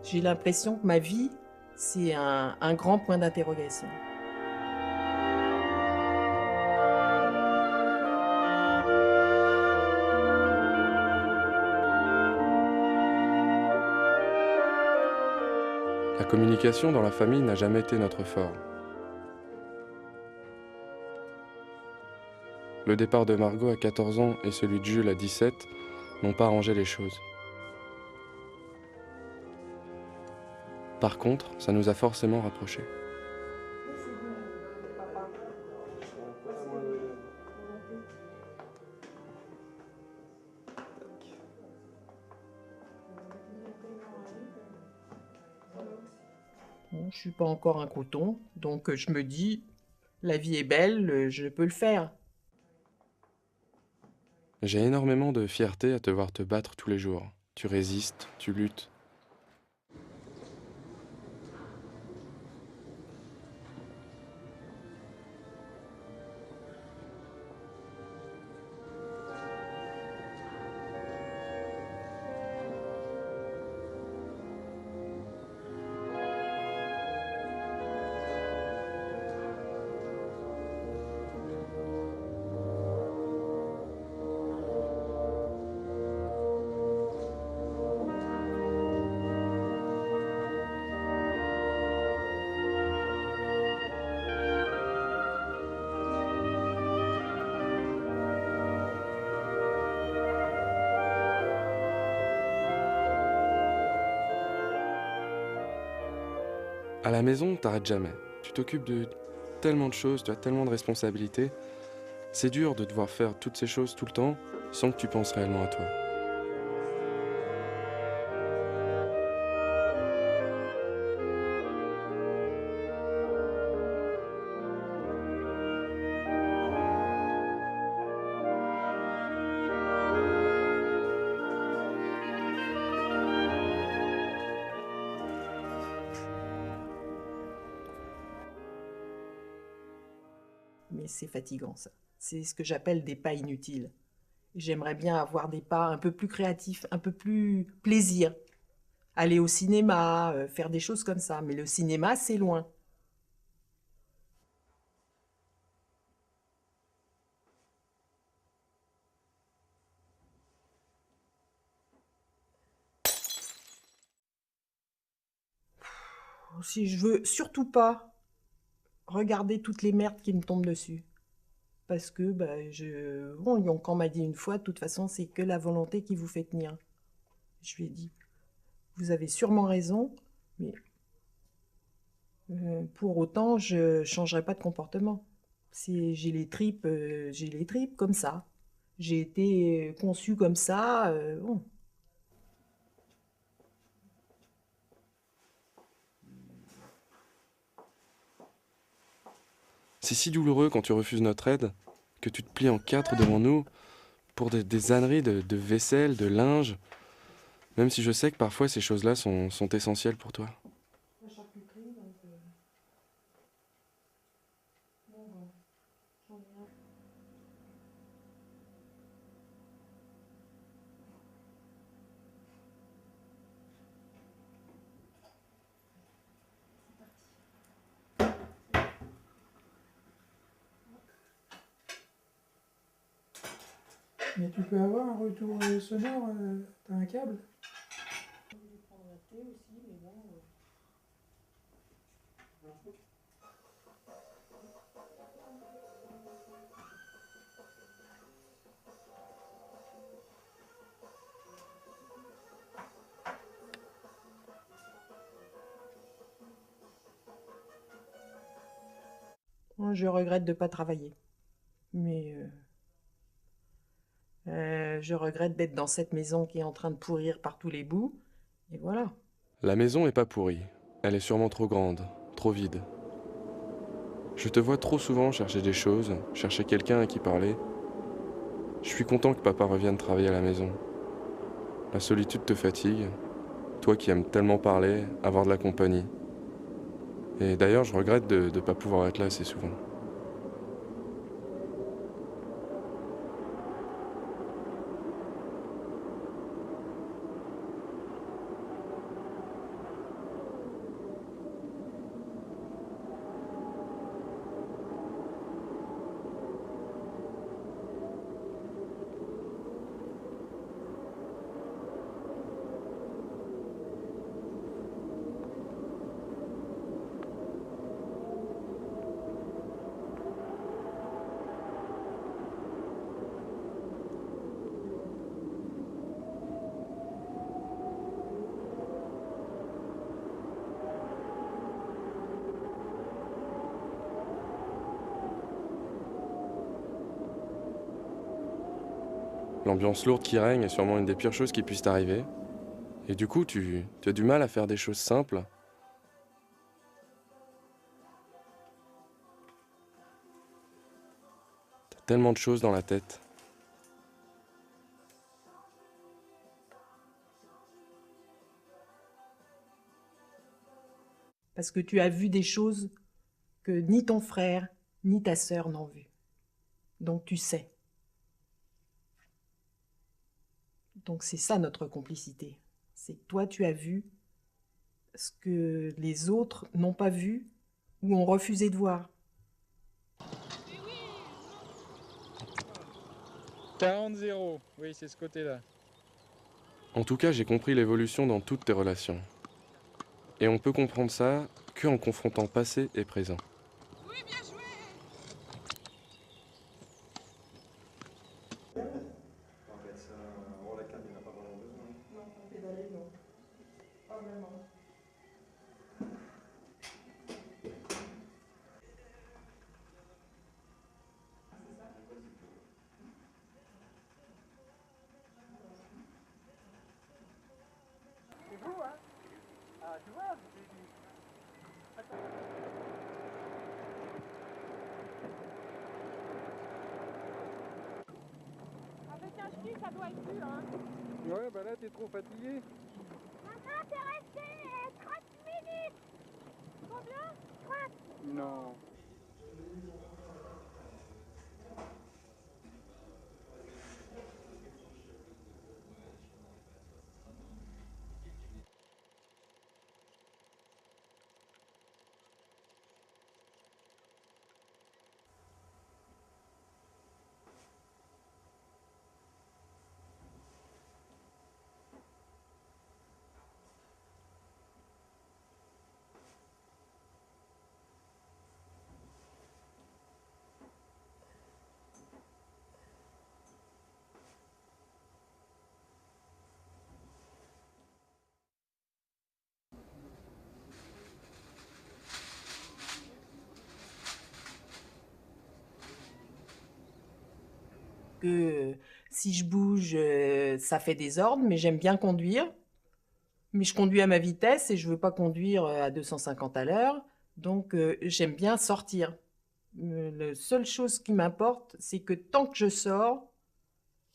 J'ai l'impression que ma vie, c'est un grand point d'interrogation. La communication dans la famille n'a jamais été notre fort. Le départ de Margot à 14 ans et celui de Jules à 17 n'ont pas arrangé les choses. Par contre, ça nous a forcément rapprochés. Bon, je suis pas encore un coton, donc je me dis, la vie est belle, je peux le faire. J'ai énormément de fierté à te voir te battre tous les jours. Tu résistes, tu luttes. À la maison, t'arrêtes jamais. Tu t'occupes de tellement de choses, tu as tellement de responsabilités. C'est dur de devoir faire toutes ces choses tout le temps sans que tu penses réellement à toi. Mais c'est fatigant, ça. C'est ce que j'appelle des pas inutiles. J'aimerais bien avoir des pas un peu plus créatifs, un peu plus plaisir. Aller au cinéma, faire des choses comme ça. Mais le cinéma, c'est loin. Si je veux surtout pas regarder toutes les merdes qui me tombent dessus. Parce que, bah, bon, Yonkan m'a dit une fois, de toute façon, c'est que la volonté qui vous fait tenir. Je lui ai dit, vous avez sûrement raison, mais pour autant, je ne changerai pas de comportement. J'ai les tripes comme ça. J'ai été conçue comme ça. Bon. C'est si douloureux quand tu refuses notre aide, que tu te plies en quatre devant nous pour des âneries de vaisselle, de linge, même si je sais que parfois ces choses-là sont essentielles pour toi. Mais tu peux avoir un retour sonore, t'as un câble? Moi, je regrette de ne pas travailler. Mais je regrette d'être dans cette maison qui est en train de pourrir par tous les bouts. Et voilà. La maison est pas pourrie. Elle est sûrement trop grande, trop vide. Je te vois trop souvent chercher des choses, chercher quelqu'un à qui parler. Je suis content que papa revienne travailler à la maison. La solitude te fatigue, toi qui aimes tellement parler, avoir de la compagnie. Et d'ailleurs, je regrette de ne pas pouvoir être là assez souvent. L'ambiance lourde qui règne est sûrement une des pires choses qui puissent t'arriver. Et du coup, tu as du mal à faire des choses simples. T'as tellement de choses dans la tête. Parce que tu as vu des choses que ni ton frère, ni ta sœur n'ont vues. Donc tu sais. Donc c'est ça notre complicité. C'est que toi tu as vu ce que les autres n'ont pas vu ou ont refusé de voir. 40-0, oui, c'est ce côté-là. En tout cas, j'ai compris l'évolution dans toutes tes relations. Et on peut comprendre ça qu'en confrontant passé et présent. Avec un ch'ti, ça doit être dur, hein. Ouais, bah là, t'es trop fatigué. Maman, t'es resté 30 minutes. Combien 30. Non. Que si je bouge, ça fait désordre, mais j'aime bien conduire. Mais je conduis à ma vitesse et je veux pas conduire à 250 à l'heure. Donc j'aime bien sortir. La seule chose qui m'importe, c'est que tant que je sors,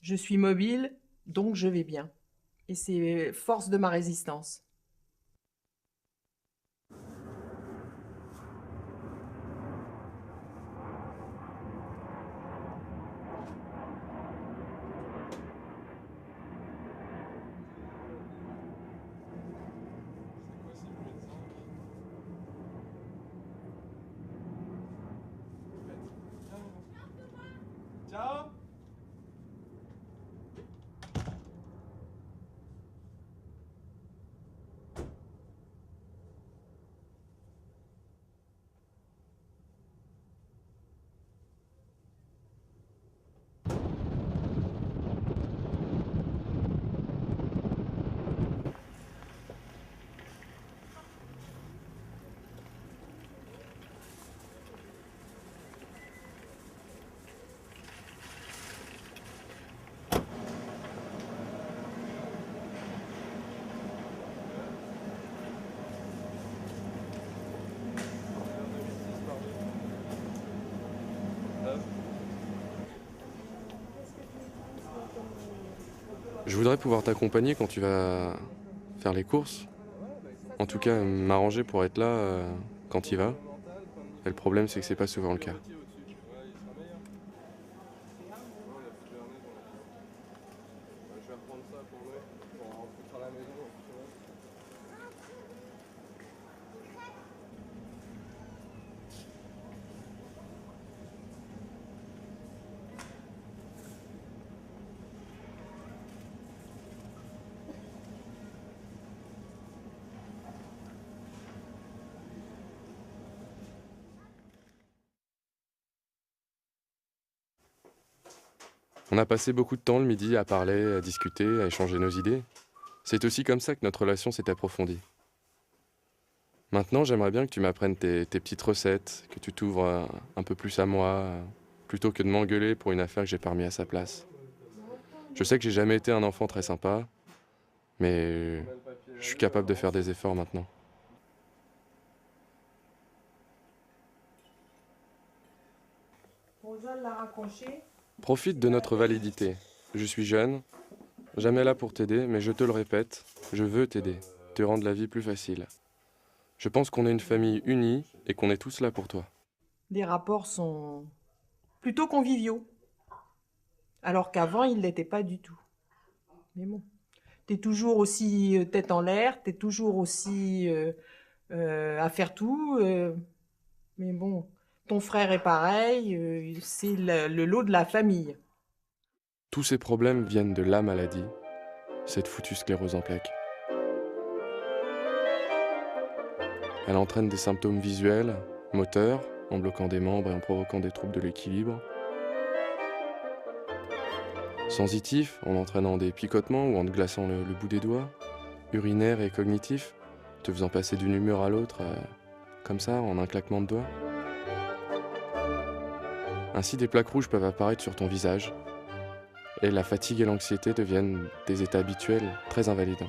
je suis mobile, donc je vais bien. Et c'est force de ma résistance. Ciao. Je voudrais pouvoir t'accompagner quand tu vas faire les courses. En tout cas, m'arranger pour être là quand il va. Et le problème, c'est que c'est pas souvent le cas. On a passé beaucoup de temps le midi à parler, à discuter, à échanger nos idées. C'est aussi comme ça que notre relation s'est approfondie. Maintenant, j'aimerais bien que tu m'apprennes tes petites recettes, que tu t'ouvres un peu plus à moi, plutôt que de m'engueuler pour une affaire que j'ai pas remis à sa place. Je sais que j'ai jamais été un enfant très sympa, mais je suis capable de faire des efforts maintenant. Rosa l'a raccroché. Profite de notre validité. Je suis jeune, jamais là pour t'aider, mais je te le répète, je veux t'aider, te rendre la vie plus facile. Je pense qu'on est une famille unie et qu'on est tous là pour toi. Les rapports sont plutôt conviviaux. Alors qu'avant, ils ne l'étaient pas du tout. Mais bon, t'es toujours aussi tête en l'air, t'es toujours aussi à faire tout. Mais bon, ton frère est pareil, c'est le lot de la famille. Tous ces problèmes viennent de la maladie, cette foutue sclérose en plaques. Elle entraîne des symptômes visuels, moteurs, en bloquant des membres et en provoquant des troubles de l'équilibre. Sensitifs, en entraînant des picotements ou en te glaçant le bout des doigts. Urinaires et cognitifs, te faisant passer d'une humeur à l'autre, comme ça, en un claquement de doigts. Ainsi, des plaques rouges peuvent apparaître sur ton visage, et la fatigue et l'anxiété deviennent des états habituels très invalidants.